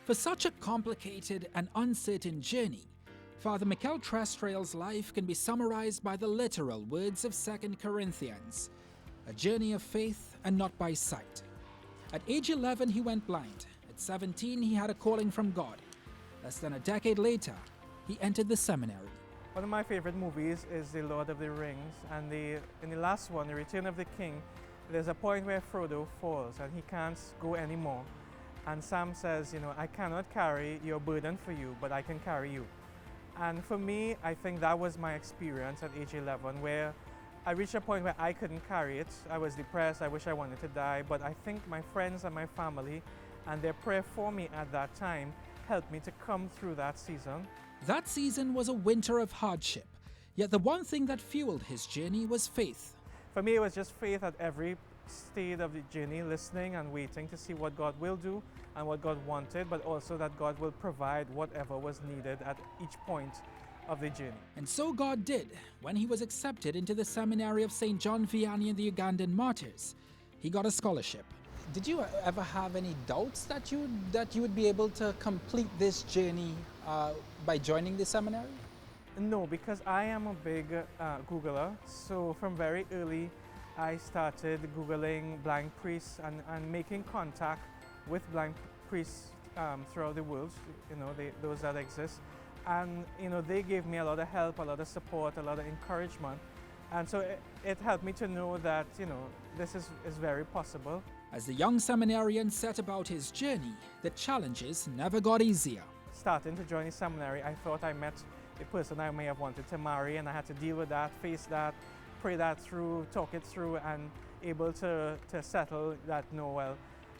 For such a complicated and uncertain journey, Father Mikkell Trestrail's life can be summarized by the literal words of 2 Corinthians, a journey of faith and not by sight. At age 11, he went blind. At 17, he had a calling from God. Less than a decade later, he entered the seminary. One of my favorite movies is The Lord of the Rings, and in the last one, The Return of the King, there's a point where Frodo falls and he can't go anymore. And Sam says, I cannot carry your burden for you, but I can carry you. And for me, I think that was my experience at age 11, where I reached a point where I couldn't carry it. I was depressed, I wish I wanted to die, but I think my friends and my family and their prayer for me at that time helped me to come through that season. That season was a winter of hardship, yet the one thing that fueled his journey was faith. For me, it was just faith at every stage of the journey, listening and waiting to see what God will do and what God wanted, but also that God will provide whatever was needed at each point of the journey. And so God did when he was accepted into the seminary of St. John Vianney and the Ugandan Martyrs. He got a scholarship. Did you ever have any doubts that you would be able to complete this journey by joining the seminary? No, because I am a big Googler. So from very early, I started Googling blind priests and making contact with blind priests throughout the world, those that exist. And they gave me a lot of help, a lot of support, a lot of encouragement. And so it helped me to know that, this is very possible. As the young seminarian set about his journey, the challenges never got easier. Starting to join the seminary, I thought I met the person I may have wanted to marry, and I had to deal with that, face that, pray that through, talk it through, and able to settle that,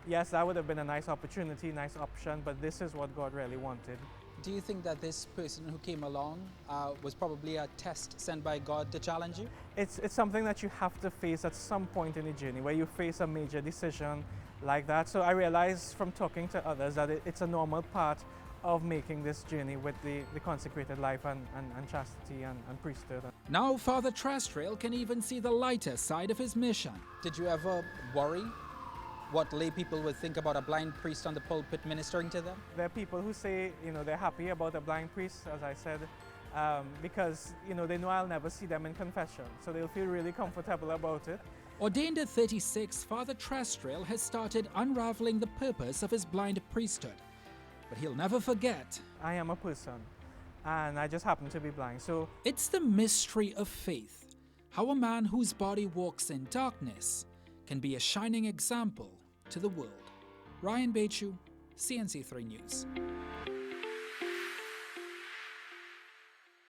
yes, that would have been a nice opportunity, nice option, but this is what God really wanted. Do you think that this person who came along was probably a test sent by God to challenge you? It's something that you have to face at some point in the journey where you face a major decision like that. So I realized from talking to others that it's a normal part of making this journey with the consecrated life and chastity and priesthood. Now Father Trestrail can even see the lighter side of his mission. Did you ever worry what lay people would think about a blind priest on the pulpit ministering to them? There are people who say, they're happy about a blind priest, as I said, because, they know I'll never see them in confession. So they'll feel really comfortable about it. Ordained at 36, Father Trestrail has started unraveling the purpose of his blind priesthood. But he'll never forget, I am a person, and I just happen to be blind. So it's the mystery of faith, how a man whose body walks in darkness can be a shining example to the world. Ryan Bachoo, CNC3 News.